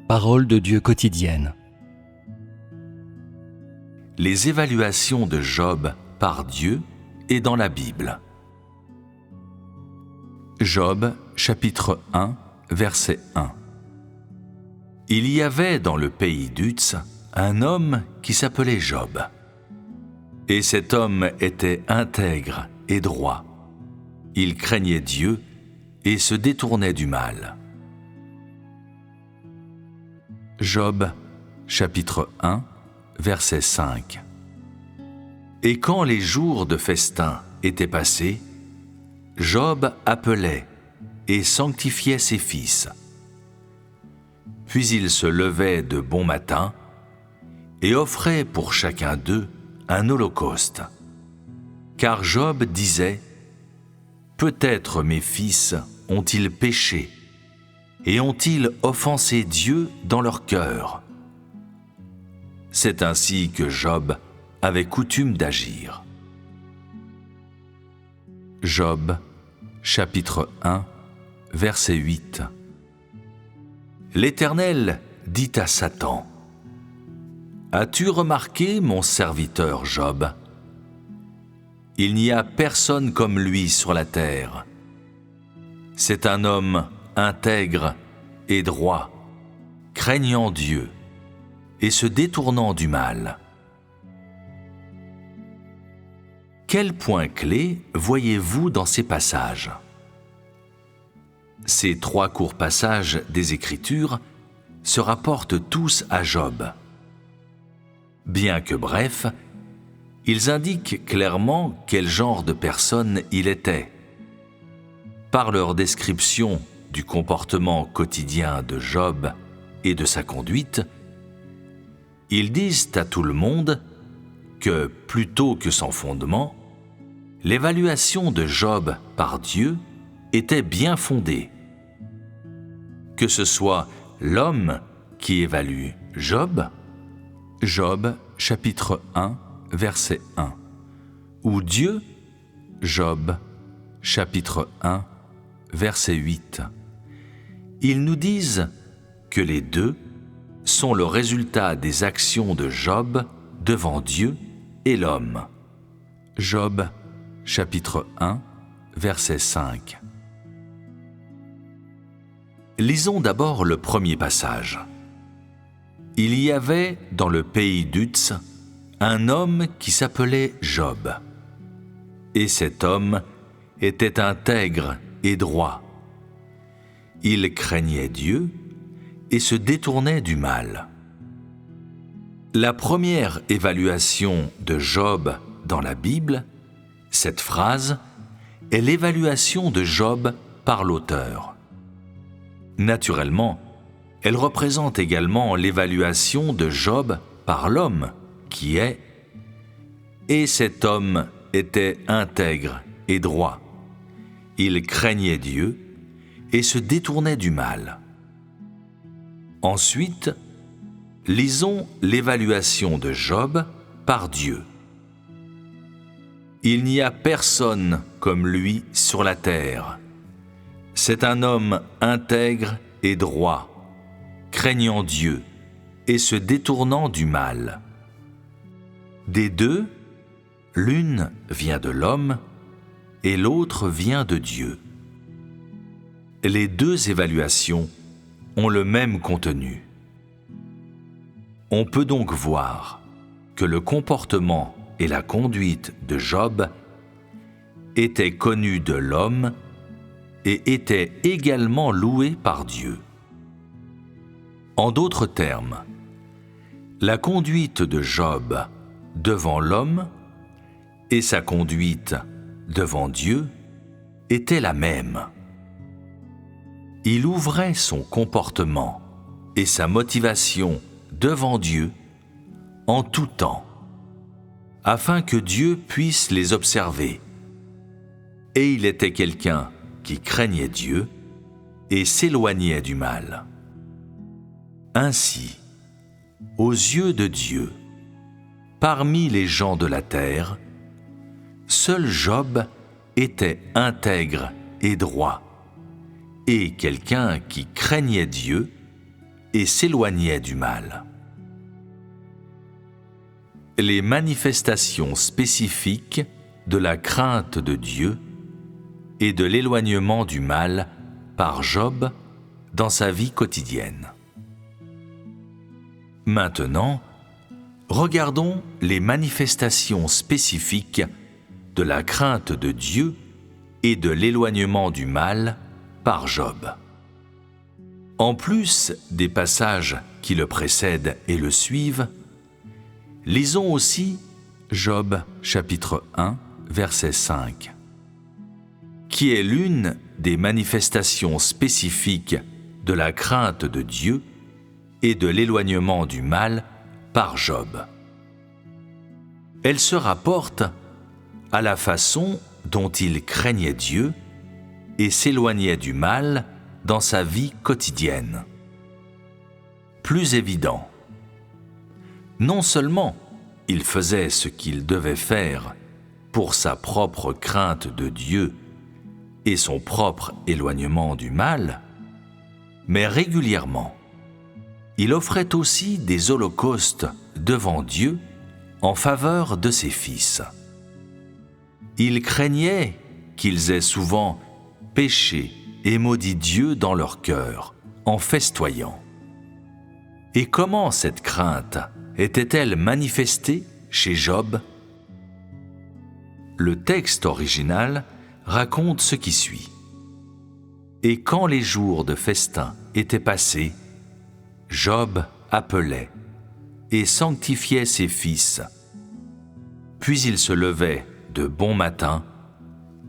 Parole de Dieu quotidienne. Les évaluations de Job par Dieu et dans la Bible. Job, chapitre 1, verset 1. Il y avait dans le pays d'Uz un homme qui s'appelait Job. Et cet homme était intègre et droit. Il craignait Dieu et se détournait du mal. Job, chapitre 1, verset 5. Et quand les jours de festin étaient passés, Job appelait et sanctifiait ses fils. Puis il se levait de bon matin et offrait pour chacun d'eux un holocauste. Car Job disait : peut-être mes fils ont-ils péché et ont-ils offensé Dieu dans leur cœur ? C'est ainsi que Job avait coutume d'agir. Job, chapitre 1, verset 8. L'Éternel dit à Satan : as-tu remarqué mon serviteur Job ? Il n'y a personne comme lui sur la terre. C'est un homme intègre et droit, craignant Dieu et se détournant du mal. Quel point clé voyez-vous dans ces passages ? Ces 3 courts passages des Écritures se rapportent tous à Job. Bien que brefs, ils indiquent clairement quel genre de personne il était. Par leur description du comportement quotidien de Job et de sa conduite, ils disent à tout le monde que, plutôt que sans fondement, l'évaluation de Job par Dieu était bien fondée. Que ce soit l'homme qui évalue Job, Job chapitre 1, verset 1, ou Dieu, Job chapitre 1, verset 8. Ils nous disent que les deux sont le résultat des actions de Job devant Dieu et l'homme. Job, chapitre 1, verset 5. Lisons d'abord le premier passage. Il y avait dans le pays d'Uz un homme qui s'appelait Job. Et cet homme était intègre et droit. Il craignait Dieu et se détournait du mal. La première évaluation de Job dans la Bible, cette phrase, est l'évaluation de Job par l'auteur. Naturellement, elle représente également l'évaluation de Job par l'homme, qui est « Et cet homme était intègre et droit. Il craignait Dieu et se détournait du mal. » Ensuite, lisons l'évaluation de Job par Dieu. Il n'y a personne comme lui sur la terre. C'est un homme intègre et droit, craignant Dieu et se détournant du mal. Des deux, l'une vient de l'homme et l'autre vient de Dieu. Les deux évaluations ont le même contenu. On peut donc voir que le comportement et la conduite de Job étaient connus de l'homme et étaient également loués par Dieu. En d'autres termes, la conduite de Job devant l'homme et sa conduite devant Dieu étaient la même. Il ouvrait son comportement et sa motivation devant Dieu en tout temps, afin que Dieu puisse les observer. Et il était quelqu'un qui craignait Dieu et s'éloignait du mal. Ainsi, aux yeux de Dieu, parmi les gens de la terre, seul Job était intègre et droit, et quelqu'un qui craignait Dieu et s'éloignait du mal. Les manifestations spécifiques de la crainte de Dieu et de l'éloignement du mal par Job dans sa vie quotidienne. Maintenant, regardons les manifestations spécifiques de la crainte de Dieu et de l'éloignement du mal par Job. En plus des passages qui le précèdent et le suivent, lisons aussi Job chapitre 1, verset 5, qui est l'une des manifestations spécifiques de la crainte de Dieu et de l'éloignement du mal par Job. Elle se rapporte à la façon dont il craignait Dieu et s'éloignait du mal dans sa vie quotidienne. Plus évident, non seulement il faisait ce qu'il devait faire pour sa propre crainte de Dieu et son propre éloignement du mal, mais régulièrement, il offrait aussi des holocaustes devant Dieu en faveur de ses fils. Il craignait qu'ils aient souvent péché et maudit Dieu dans leur cœur, en festoyant. Et comment cette crainte était-elle manifestée chez Job ? Le texte original raconte ce qui suit. « Et quand les jours de festin étaient passés, Job appelait et sanctifiait ses fils. Puis il se levait de bon matin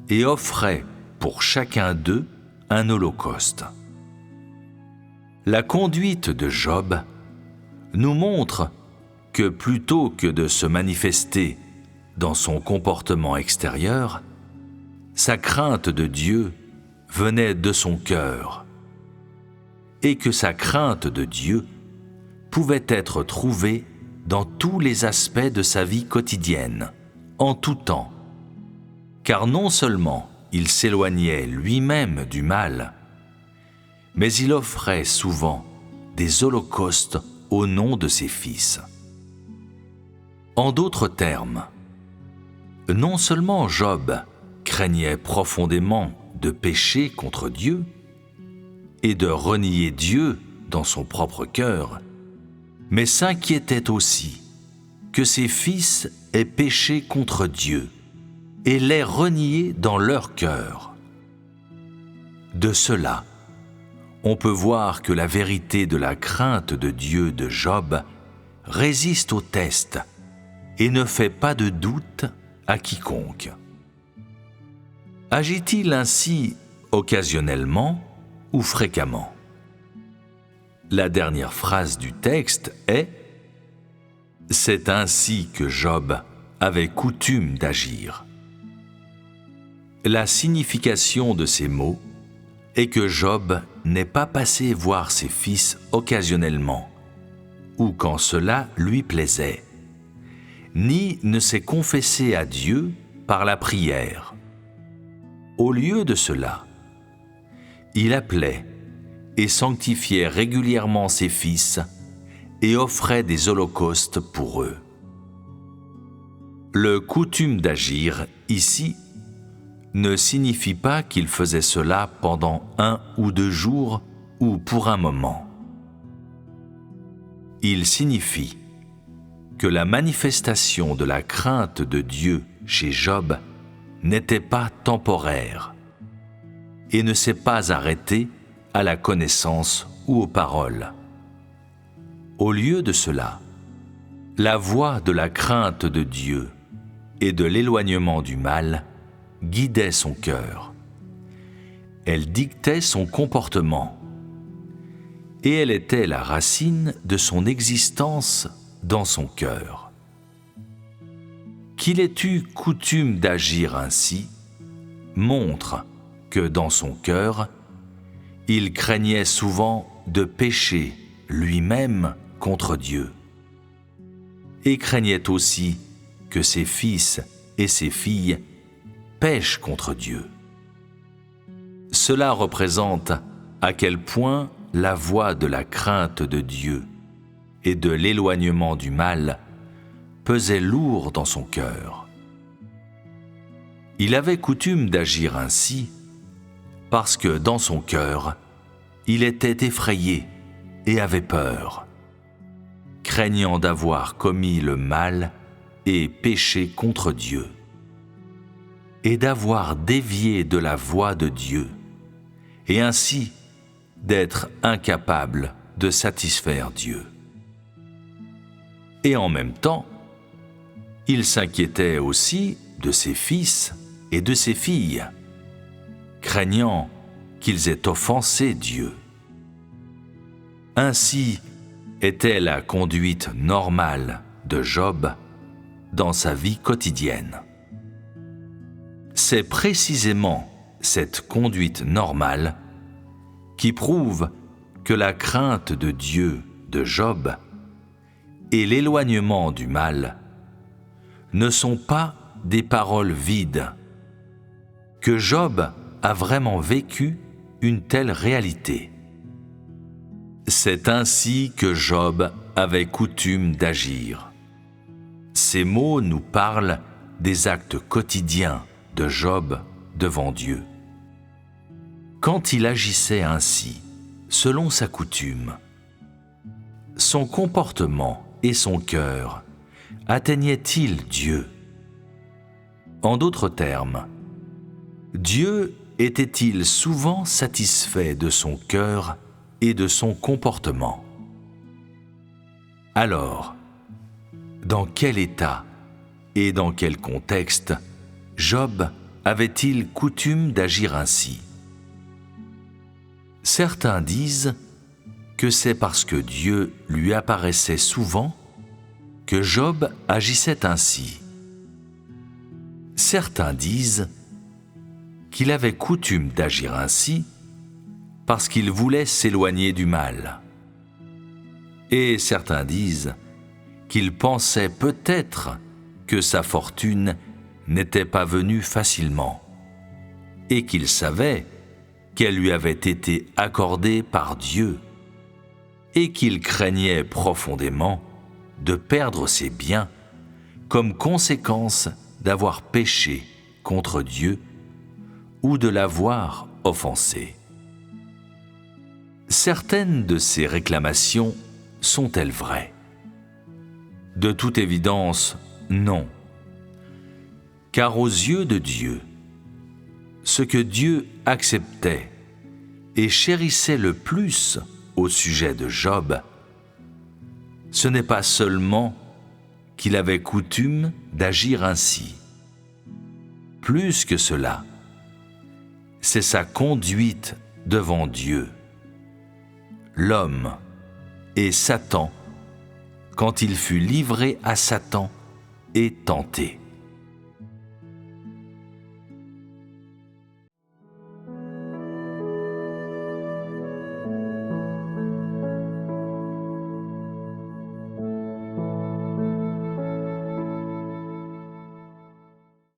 et offrait pour chacun d'eux un holocauste. » La conduite de Job nous montre que plutôt que de se manifester dans son comportement extérieur, sa crainte de Dieu venait de son cœur, et que sa crainte de Dieu pouvait être trouvée dans tous les aspects de sa vie quotidienne, en tout temps, car non seulement il s'éloignait lui-même du mal, mais il offrait souvent des holocaustes au nom de ses fils. En d'autres termes, non seulement Job craignait profondément de pécher contre Dieu et de renier Dieu dans son propre cœur, mais s'inquiétait aussi que ses fils aient péché contre Dieu et l'aient renié dans leur cœur. De cela, on peut voir que la vérité de la crainte de Dieu de Job résiste au test et ne fait pas de doute à quiconque. Agit-il ainsi occasionnellement ou fréquemment ? La dernière phrase du texte est « C'est ainsi que Job avait coutume d'agir ». La signification de ces mots est que Job n'est pas passé voir ses fils occasionnellement, ou quand cela lui plaisait, ni ne s'est confessé à Dieu par la prière. Au lieu de cela, il appelait et sanctifiait régulièrement ses fils et offrait des holocaustes pour eux. Le coutume d'agir ici ne signifie pas qu'il faisait cela pendant 1 ou 2 jours ou pour un moment. Il signifie que la manifestation de la crainte de Dieu chez Job n'était pas temporaire et ne s'est pas arrêtée à la connaissance ou aux paroles. Au lieu de cela, la voix de la crainte de Dieu et de l'éloignement du mal guidait son cœur. Elle dictait son comportement et elle était la racine de son existence dans son cœur. Qu'il ait eu coutume d'agir ainsi montre que dans son cœur, il craignait souvent de pécher lui-même contre Dieu et craignait aussi que ses fils et ses filles pêchent contre Dieu. Cela représente à quel point la voie de la crainte de Dieu et de l'éloignement du mal pesait lourd dans son cœur. Il avait coutume d'agir ainsi parce que dans son cœur, il était effrayé et avait peur, craignant d'avoir commis le mal et péché contre Dieu, et d'avoir dévié de la voie de Dieu, et ainsi d'être incapable de satisfaire Dieu. Et en même temps, il s'inquiétait aussi de ses fils et de ses filles, craignant qu'ils aient offensé Dieu. Ainsi était la conduite normale de Job dans sa vie quotidienne. C'est précisément cette conduite normale qui prouve que la crainte de Dieu de Job et l'éloignement du mal ne sont pas des paroles vides, que Job a vraiment vécu une telle réalité. C'est ainsi que Job avait coutume d'agir. Ces mots nous parlent des actes quotidiens de Job devant Dieu. Quand il agissait ainsi, selon sa coutume, son comportement et son cœur atteignaient-ils Dieu? En d'autres termes, Dieu était-il souvent satisfait de son cœur et de son comportement? Alors, dans quel état et dans quel contexte Job avait-il coutume d'agir ainsi? Certains disent que c'est parce que Dieu lui apparaissait souvent que Job agissait ainsi. Certains disent qu'il avait coutume d'agir ainsi parce qu'il voulait s'éloigner du mal. Et certains disent qu'il pensait peut-être que sa fortune n'était pas venue facilement et qu'il savait qu'elle lui avait été accordée par Dieu et qu'il craignait profondément de perdre ses biens comme conséquence d'avoir péché contre Dieu ou de l'avoir offensé. Certaines de ces réclamations sont-elles vraies? De toute évidence, non. Car aux yeux de Dieu, ce que Dieu acceptait et chérissait le plus au sujet de Job, ce n'est pas seulement qu'il avait coutume d'agir ainsi. Plus que cela, c'est sa conduite devant Dieu, l'homme et Satan, quand il fut livré à Satan et tenté.